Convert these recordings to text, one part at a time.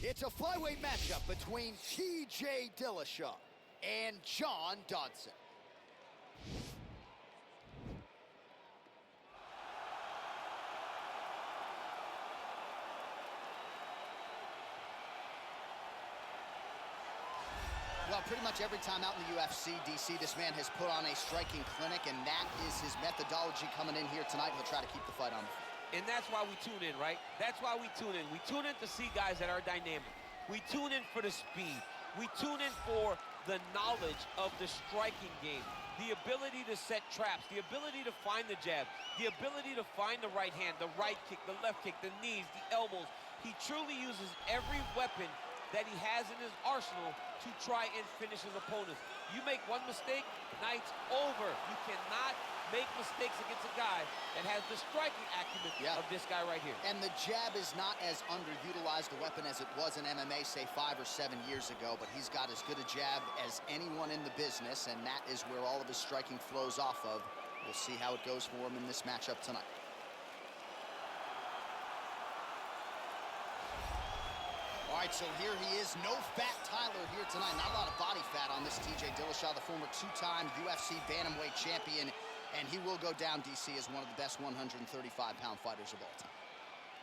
It's a flyweight matchup between TJ Dillashaw and John Dodson. Well, pretty much every time out in the UFC, DC, this man has put on a striking clinic, and that is his methodology coming in here tonight. He'll try to keep the fight on. And that's why we tune in, right? That's why we tune in. We tune in to see guys that are dynamic. We tune in for the speed. We tune in for the knowledge of the striking game, the ability to set traps, the ability to find the jab, the ability to find the right hand, the right kick, the left kick, the knees, the elbows. He truly uses every weapon that he has in his arsenal to try and finish his opponents. You make one mistake, night's over. You cannot make mistakes against a guy that has the striking acumen of this guy right here. And the jab is not as underutilized a weapon as it was in MMA, say 5 or 7 years ago, but he's got as good a jab as anyone in the business, and that is where all of his striking flows off of. We'll see how it goes for him in this matchup tonight. All right, so here he is, no fat Tyler here tonight. Not a lot of body fat on this TJ Dillashaw, the former 2-time UFC bantamweight champion, and he will go down, DC, as one of the best 135-pound fighters of all time.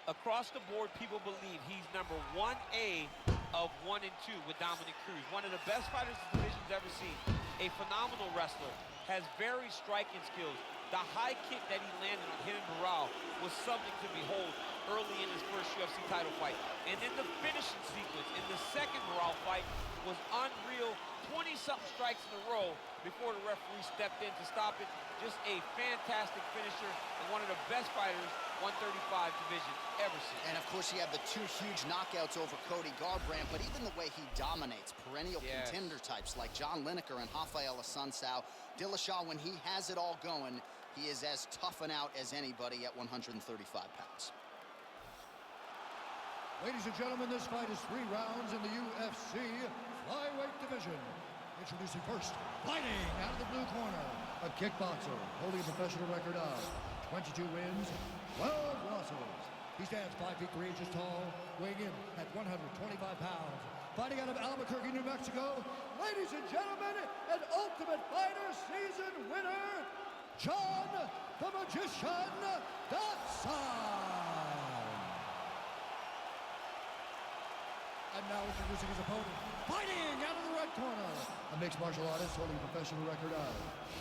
Across the board, people believe he's number 1A of 1 and 2 with Dominic Cruz. One of the best fighters the division's ever seen. A phenomenal wrestler, has very striking skills. The high kick that he landed on Hidden Barral was something to behold early in his first UFC title fight. And then the finishing sequence in the second Barral fight was unreal. 20-something strikes in a row before the referee stepped in to stop it. Just a fantastic finisher and one of the best fighters 135 division ever seen. And of course, he had the 2 huge knockouts over Cody Garbrandt, but even the way he dominates perennial contender types like John Lineker and Rafael Assunção, Dillashaw, when he has it all going, he is as tough and out as anybody at 135 pounds. Ladies and gentlemen, this fight is 3 rounds in the UFC flyweight division. Introducing first, fighting out of the blue corner, a kickboxer holding a professional record of 22 wins, 12 losses. He stands 5 feet 3 inches tall, weighing in at 125 pounds. Fighting out of Albuquerque, New Mexico, ladies and gentlemen, an Ultimate Fighter season winner, John the Magician Dodson. And now introducing his opponent, fighting out of the red corner, a mixed martial artist holding a professional record of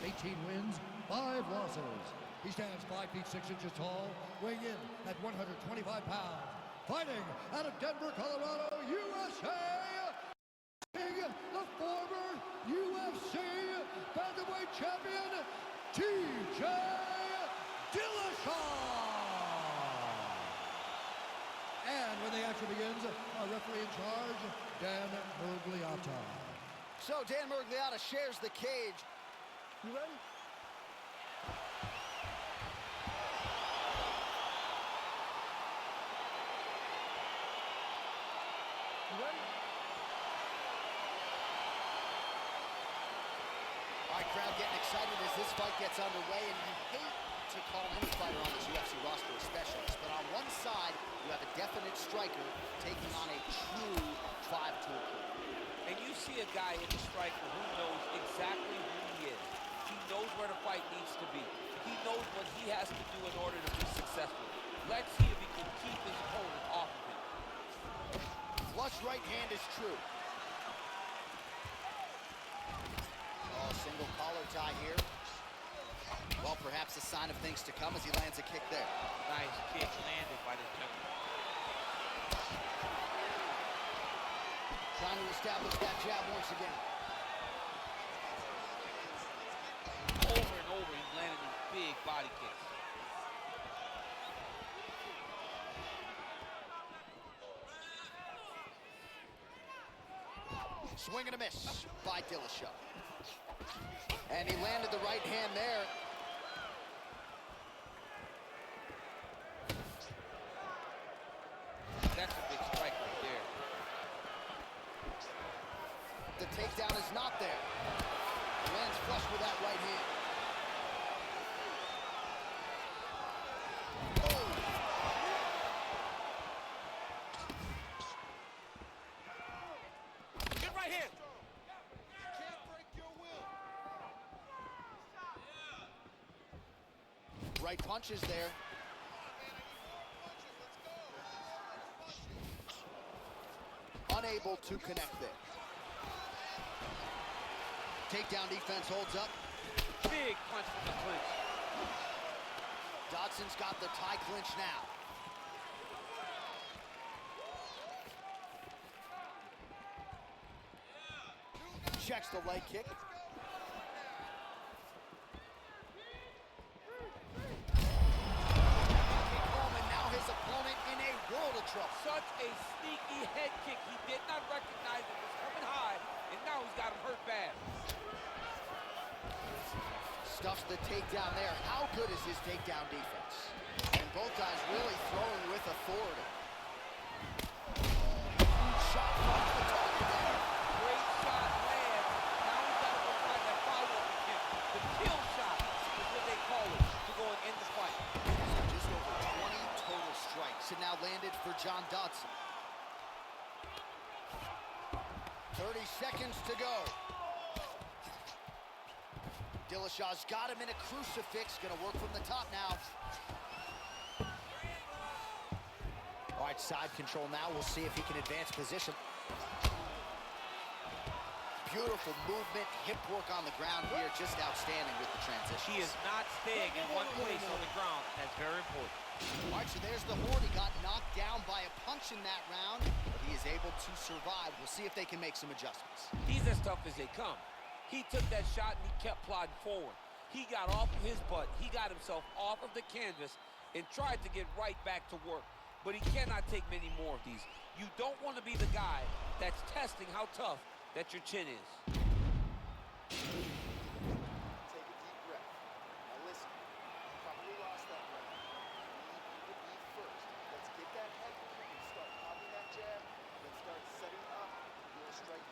18 wins, 5 losses. He stands 5 feet 6 inches tall, weighing in at 125 pounds. Fighting out of Denver, Colorado, USA, the former UFC bantamweight champion, TJ Dillashaw. And when the action begins, our referee in charge, Dan Murgliata. So Dan Murgliata shares the cage. You ready? You ready? All right, crowd getting excited as this fight gets underway, and you hate to call any fighter on this UFC roster a specialist, but on one side, you have a definite striker taking on a true 5-tool player. And you see a guy in the striker who knows exactly who he is. He knows where the fight needs to be. He knows what he has to do in order to be successful. Let's see if he can keep his opponent off of him. Flush right hand is true. Oh, single collar tie here. Well, perhaps a sign of things to come as he lands a kick there. Nice kick landed by the gentleman. Trying to establish that jab once again. Over and over, he's landing these big body kicks. Swing and a miss by Dillashaw. And he landed the right hand there. That's a big strike right there. The takedown is not there. He lands flush with that right hand. Oh! right hand. Can't break your will. Right punches there. Unable to connect there. Takedown defense holds up. Big punch from the clinch. Dodson's got the tie clinch now. Checks the leg kick. Now his opponent in a world of trouble. Such a sneaky head kick. He did not recognize it was coming high, and now he's got him hurt bad. Stuffs the takedown there. How good is his takedown defense? And both guys really throwing with authority. Shot from the target there. Great shot lands. Now he's got to go find that follow-up kick. The kill shot is what they call it to go and end the fight. So just over 20 total strikes and now landed for John Dodson. 30 seconds to go. Dillashaw's got him in a crucifix. Gonna work from the top now. All right, side control now. We'll see if he can advance position. Beautiful movement, hip work on the ground here. Just outstanding with the transition. He is not staying in one place on the ground. That's very important. All right, so there's the horde. He got knocked down by a punch in that round, but he is able to survive. We'll see if they can make some adjustments. He's as tough as they come. He took that shot and he kept plodding forward. He got off of his butt. He got himself off of the canvas and tried to get right back to work. But he cannot take many more of these. You don't want to be the guy that's testing how tough that your chin is. Take a deep breath. Now listen, you probably lost that breath. You need to breathe first. Let's get that head moving and start popping that jab, then start setting up your strike.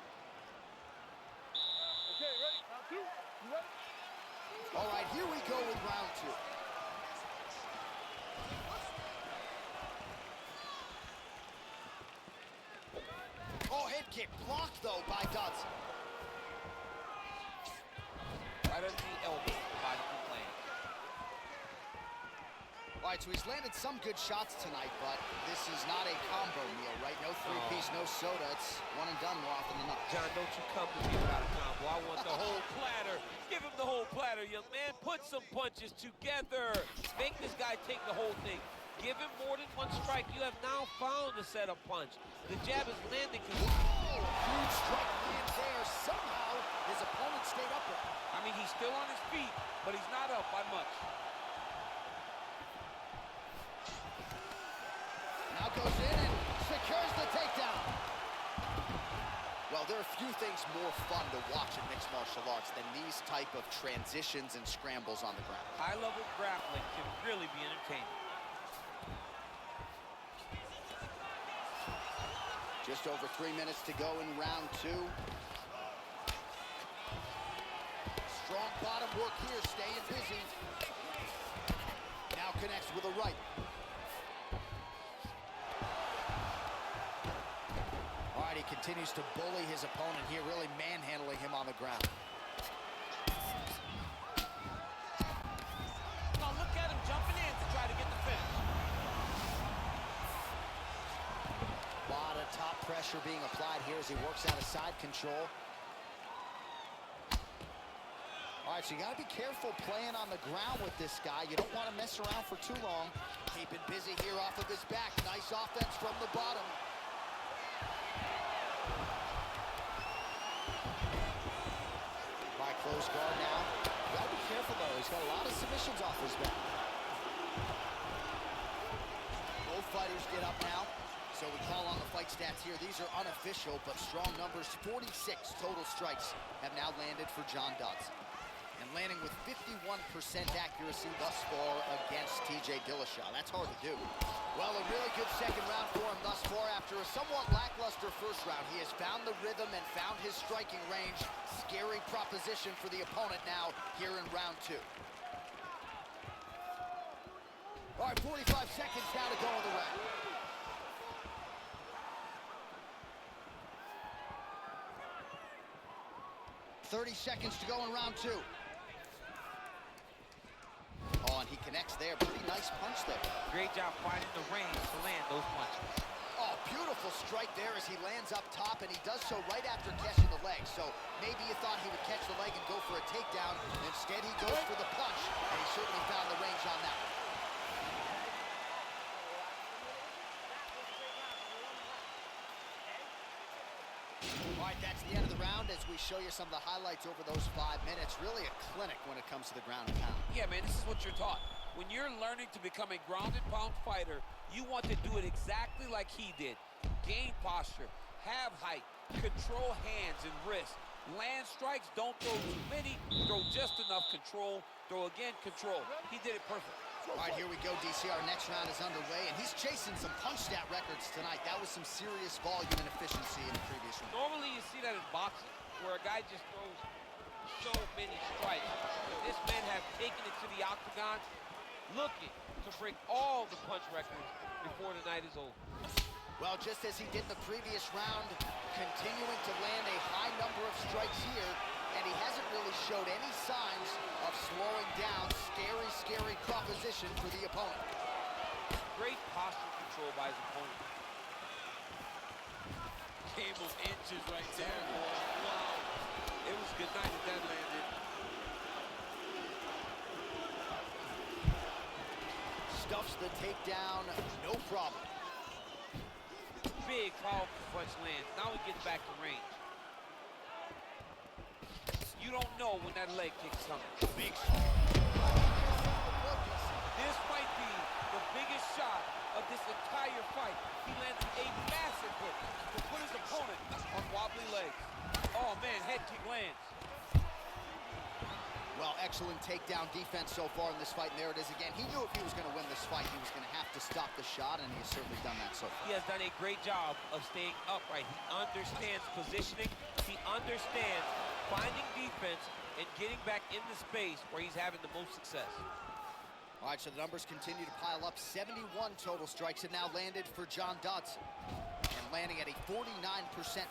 Okay, ready? Round two. You ready? All right, here we go with round two. Oh, head kick blocked, though, by Dodson. Right under the elbow, body can land. All right, so he's landed some good shots tonight, but this is not a combo meal, right? No three-piece, no soda. It's one and done more often than not. John, don't you come to me about a combo. I want the whole platter. Give him the whole platter, young man. Put some punches together. Make this guy take the whole thing. Give him more than one strike. You have now found a setup punch. The jab is landing. Huge strike lands there. Somehow, his opponent stayed up with him. I mean, he's still on his feet, but he's not up by much. Now goes in and secures the takedown. Well, there are few things more fun to watch in mixed martial arts than these type of transitions and scrambles on the ground. High-level grappling can really be entertaining. Just over 3 minutes to go in round two. Strong bottom work here, staying busy. Now connects with a right. All right, he continues to bully his opponent here, really manhandling him on the ground. Now look at him jumping in to try to get the finish. A lot of top pressure being applied here as he works out of side control. All right, so you got to be careful playing on the ground with this guy. You don't want to mess around for too long. Keeping busy here off of his back. Nice offense from the bottom. All right, close guard now. You got to be careful, though. He's got a lot of submissions off his back. Both fighters get up now. So we call on the fight stats here. These are unofficial, but strong numbers. 46 total strikes have now landed for John Dodson. And landing with 51% accuracy thus far against TJ Dillashaw. That's hard to do. Well, a really good second round for him thus far. After a somewhat lackluster first round, he has found the rhythm and found his striking range. Scary proposition for the opponent now here in round two. All right, 45 seconds now to go in the round. 30 seconds to go in round 2. Oh, and he connects there. Pretty nice punch there. Great job finding the range to land those punches. Oh, beautiful strike there as he lands up top, and he does so right after catching the leg. So maybe you thought he would catch the leg and go for a takedown. Instead, he goes for the punch, and he certainly found the range on that one. All right, that's the end of the round as we show you some of the highlights over those 5 minutes. Really a clinic when it comes to the ground and pound. Yeah, man, this is what you're taught. When you're learning to become a ground and pound fighter, you want to do it exactly like he did. Gain posture, have height, control hands and wrists. Land strikes, don't throw too many, throw just enough, control, throw again, control. He did it perfect. All right, here we go, DC. Our next round is underway, and he's chasing some punch stat records tonight. That was some serious volume and efficiency in the previous round. Normally you see that in boxing, where a guy just throws so many strikes. But this man has taken it to the octagon, looking to break all the punch records before the night is over. Well, just as he did in the previous round, continuing to land a high number of strikes here, and he hasn't really showed any signs of slowing down. Scary, scary proposition for the opponent. Great posture control by his opponent. Game of inches right there, boy. Wow. It was good night if that landed. Stuffs the takedown, no problem. Big, powerful punch lands. Now he gets back to range. You don't know when that leg kick's coming. Big. This might be the biggest shot of this entire fight. He landed a massive hit to put his opponent on wobbly legs. Oh man, head kick lands. Well, excellent takedown defense so far in this fight, and there it is again. He knew if he was going to win this fight, he was going to have to stop the shot, and he has certainly done that so far. He has done a great job of staying upright. He understands positioning. He understands finding defense and getting back in the space where he's having the most success. All right, so the numbers continue to pile up. 71 total strikes have now landed for John Dodson, and landing at a 49%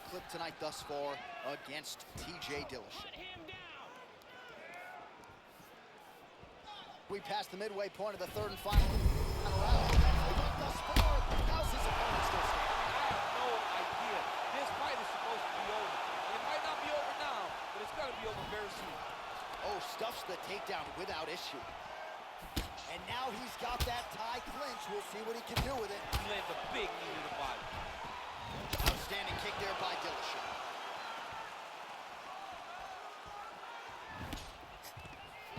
clip tonight thus far against TJ Dillashaw. We passed the midway point of the third and final round. Thus far, how's his opponent still standing? I have no idea. This fight is supposed to be over. And it might not be over now, but it's got to be over very soon. Oh, stuffs the takedown without issue. And now he's got that tie clinch. We'll see what he can do with it. He lands a big knee to the body. Outstanding kick there by Dillashaw.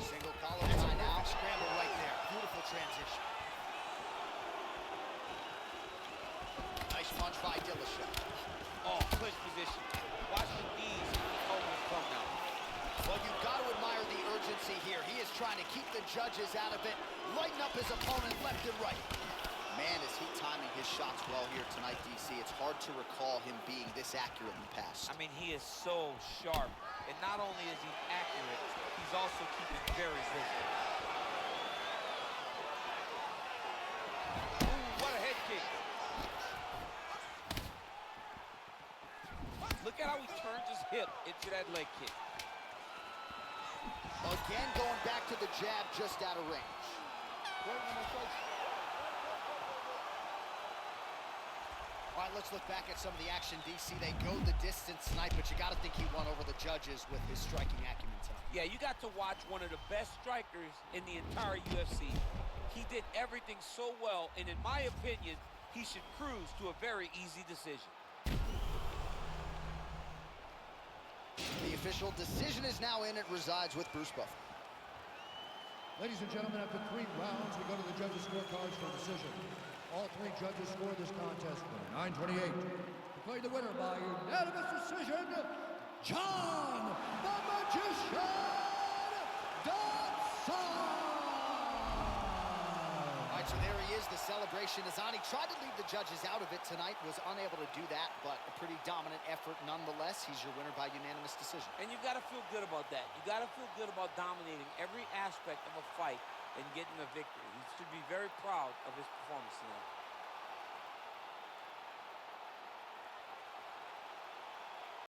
Single collar tie now. Scramble right there. Beautiful transition. Nice punch by Dillashaw. Oh, clinch position. Watch the knees and the elbows come now. Well, you've got to admire the urgency here. He is trying to keep the judges out of it, lighten up his opponent left and right. Man, is he timing his shots well here tonight, DC. It's hard to recall him being this accurate in the past. I mean, he is so sharp. And not only is he accurate, he's also keeping very busy. Ooh, what a head kick. Look at how he turns his hip into that leg kick. Again, going back to the jab just out of range. All right, let's look back at some of the action, DC. They go the distance tonight, but you got to think he won over the judges with his striking acumen tonight. Yeah, you got to watch one of the best strikers in the entire UFC. He did everything so well, and in my opinion, he should cruise to a very easy decision. The official decision is now in. It resides with Bruce Buffer. Ladies and gentlemen, after 3 rounds, we go to the judges' scorecards for decision. All 3 judges scored this contest winner, 9-28. Declared the winner by unanimous decision, John the Magician Dodson! All right, so there he is. The celebration is on. He tried to leave the judges out of it tonight, was unable to do that, but a pretty dominant effort nonetheless. He's your winner by unanimous decision. And you've got to feel good about that. You got to feel good about dominating every aspect of a fight and getting a victory. He should be very proud of his performance tonight.